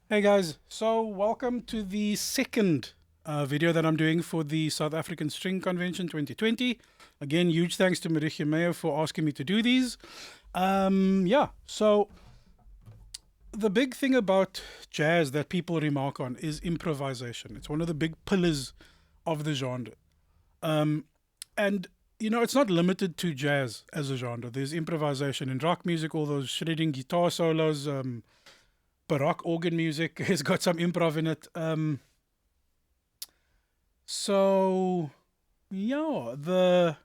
Hey guys, so welcome to the second video that I'm doing for the South African String Convention 2020. Again, huge thanks to Marietje Meyer for asking me to do these. So the big thing about jazz that people remark on is improvisation. It's one of the big pillars of the genre. And it's not limited to jazz as a genre. There's improvisation in rock music, all those shredding guitar solos, baroque organ music has got some improv in it. The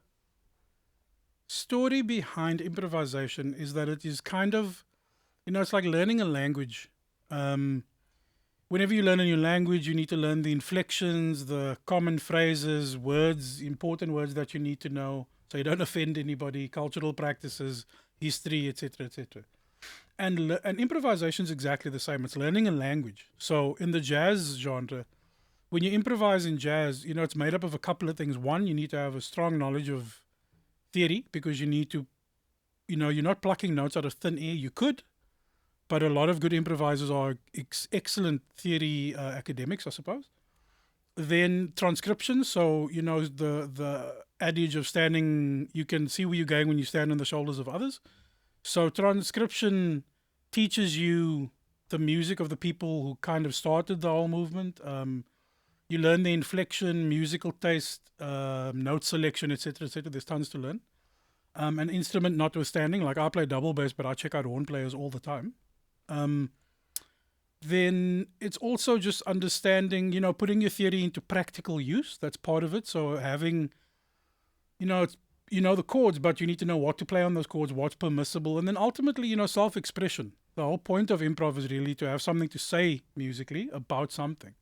story behind improvisation is that it is kind of, it's like learning a language. Whenever you learn a new language, you need to learn the inflections, the common phrases, words, important words that you need to know so you don't offend anybody, cultural practices, history, etc., etc. And improvisation is exactly the same. It's learning a language. So in the jazz genre, when you improvise in jazz, it's made up of a couple of things. One, you need to have a strong knowledge of theory because you need to, you're not plucking notes out of thin air. You could, but a lot of good improvisers are excellent theory academics, I suppose. Then transcription. So, the adage of standing, you can see where you're going when you stand on the shoulders of others. So transcription teaches you the music of the people who kind of started the whole movement. You learn the inflection, musical taste, note selection, etc., etc. There's tons to learn. An instrument notwithstanding, like I play double bass, but I check out horn players all the time. Then it's also just understanding, putting your theory into practical use. That's part of it. So having, it's the chords, but you need to know what to play on those chords, what's permissible, and then ultimately, self-expression. The whole point of improv is really to have something to say musically about something.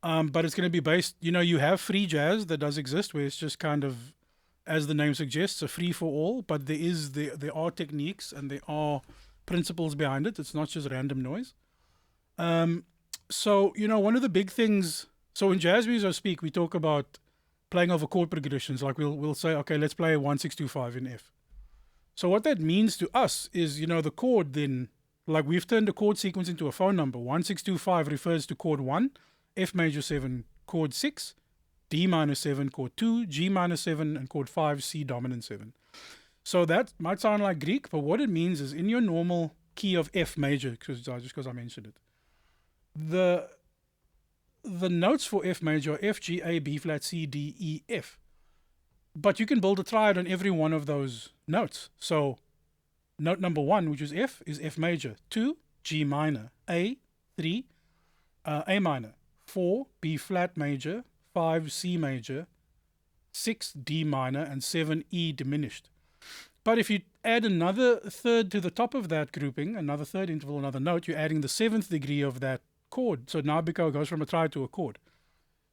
But it's going to be based, you have free jazz that does exist, where it's just kind of, as the name suggests, a free for all, but there are techniques and there are principles behind it. It's not just random noise. One of the big things, so in jazz music, I speak, we talk about playing over chord progressions. Like we'll say, okay, let's play 1 6 2 5 in F. So what that means to us is, the chord then, like we've turned a chord sequence into a phone number. 1 6 2 5 refers to chord 1, F major 7, chord 6, D minor 7, chord 2, G minor 7, and chord 5, C dominant 7. So that might sound like Greek, but what it means is in your normal key of F major, just because I mentioned it, the notes for F major are F, G, A, B flat, C, D, E, F. But you can build a triad on every one of those notes. So note number 1, which is F major. 2, G minor. A, 3, A minor. 4, B flat major. 5, C major. 6, D minor. And 7, E diminished. But if you add another third to the top of that grouping, another third interval, another note, you're adding the 7th degree of that chord. So now it goes from a triad to a chord.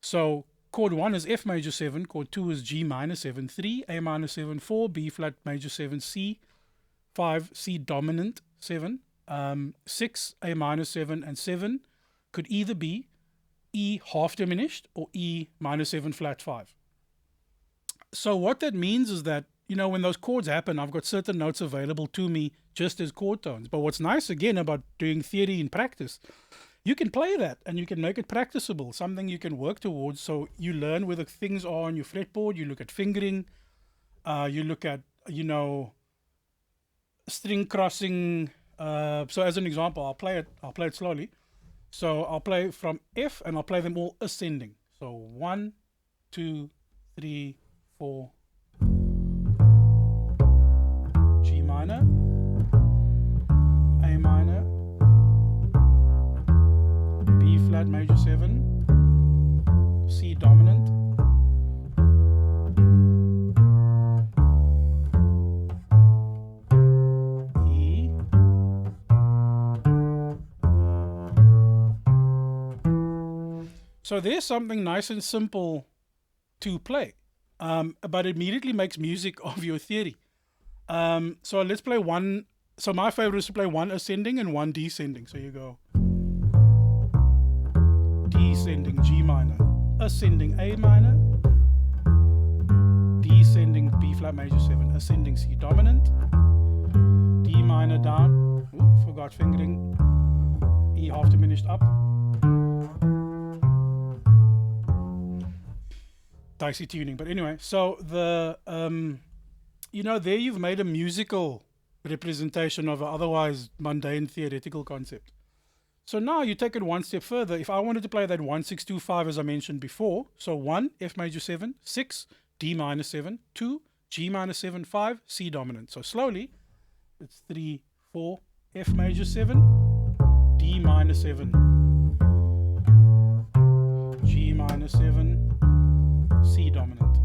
So chord 1 is F major 7, chord 2 is G minor 7, 3, A minor 7, 4, B flat major 7, C, 5, C dominant 7, 6, A minor 7, and 7 could either be E half diminished or E minor 7 flat 5. So what that means is that, when those chords happen, I've got certain notes available to me just as chord tones. But what's nice, again, about doing theory in practice, you can play that and you can make it practicable, something you can work towards. So you learn where the things are on your fretboard. You look at fingering. You look at, string crossing. So as an example, I'll play it slowly. So I'll play from F and I'll play them all ascending. So 1, 2, 3, 4. G minor. A minor. B flat major 7, C dominant, E, so there's something nice and simple to play, but immediately makes music of your theory. So let's play one. So my favorite is to play 1 ascending and 1 descending. So you go descending G minor, ascending A minor, descending B flat major 7, ascending C dominant, D minor down, forgot fingering, E half diminished up. Dicey tuning, but anyway, so the there you've made a musical representation of an otherwise mundane theoretical concept. So now you take it one step further. If I wanted to play that 1-6-2-5 as I mentioned before, so 1 F major 7, 6 D minor 7, 2 G minor 7, 5 C dominant. So slowly it's 3 4 F major 7, D minor 7, G minor 7, C dominant.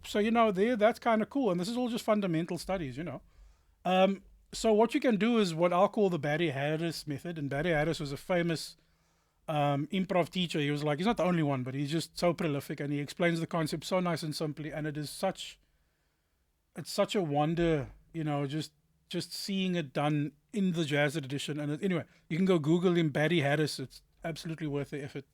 So there, that's kind of cool, and this is all just fundamental studies. So what you can do is what I'll call the Barry Harris method, and Barry Harris was a famous improv teacher. He was he's not the only one, but he's just so prolific, and he explains the concept so nice and simply, and it's such a wonder, just seeing it done in the jazz edition. And anyway, you can go Google him, Barry Harris. It's absolutely worth the effort.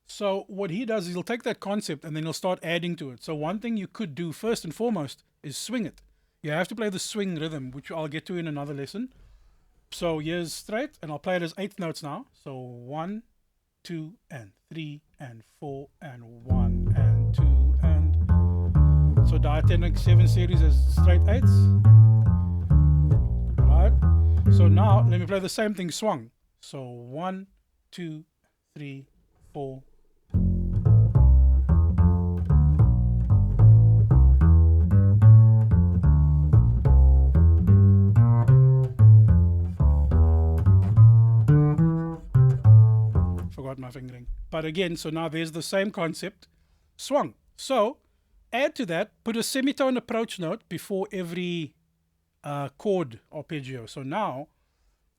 So what he does is he'll take that concept and then he'll start adding to it. So one thing you could do first and foremost is swing it. You have to play the swing rhythm, which I'll get to in another lesson. So here's straight, and I'll play it as 8th notes now. So 1, 2, and 3, and 4, and 1, and 2, and... So diatonic 7 series is straight 8s. Right? So now, let me play the same thing swung. So 1, 2, 3, 4... Forgot my fingering. But again, so now there's the same concept, swung. So add to that, put a semitone approach note before every chord arpeggio. So now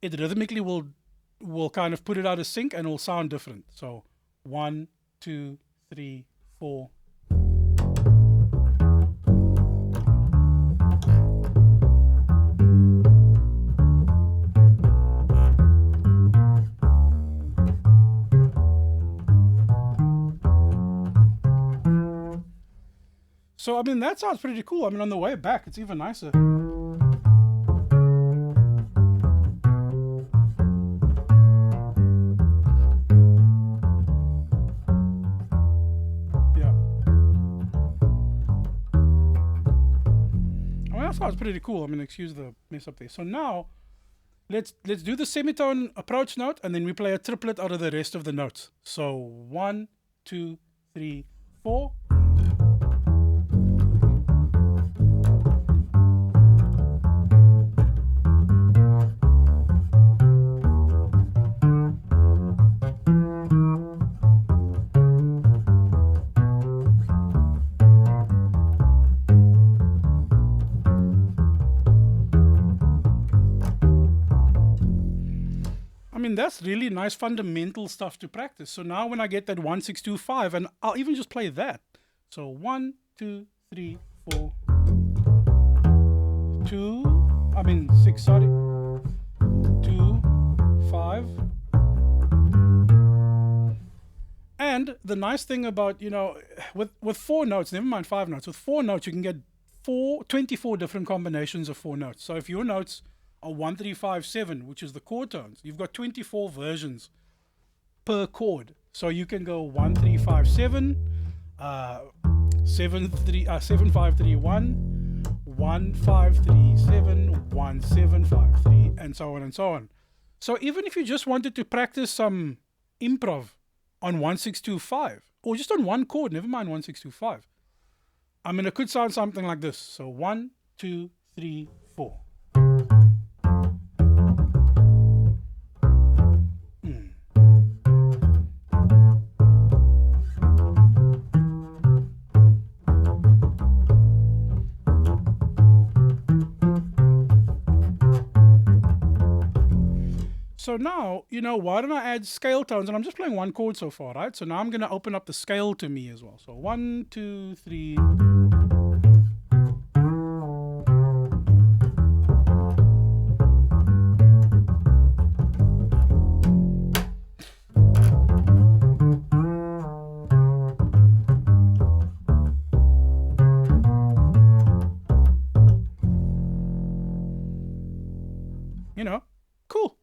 it rhythmically will kind of put it out of sync and it will sound different. So 1, 2, 3, 4. So, that sounds pretty cool. On the way back, it's even nicer. Yeah. That sounds pretty cool. Excuse the mess up there. So now, let's do the semitone approach note, and then we play a triplet out of the rest of the notes. So 1, 2, 3, 4. That's really nice fundamental stuff to practice. So now when I get that 1, 6, 2, 5, and I'll even just play that. So 1, 2, 3, 4. 6, sorry. 2, 5. And the nice thing about, with 4 notes, never mind 5 notes, with 4 notes you can get 24 different combinations of 4 notes. So if your notes are 1, 3, 5, 7, which is the chord tones, you've got 24 versions per chord. So you can go 1, 3, 5, 7, 7, 5, 3, 1, 1, 5, 3, 7, 1, 7, 5, 3, and so on and so on. So even if you just wanted to practice some improv on 1, 6, 2, 5, or just on one chord, never mind 1, 6, 2, 5, it could sound something like this. So 1, 2, 3, 4. So now, why don't I add scale tones? And I'm just playing one chord so far, right? So now I'm going to open up the scale to me as well. So 1, 2, 3. you know, cool.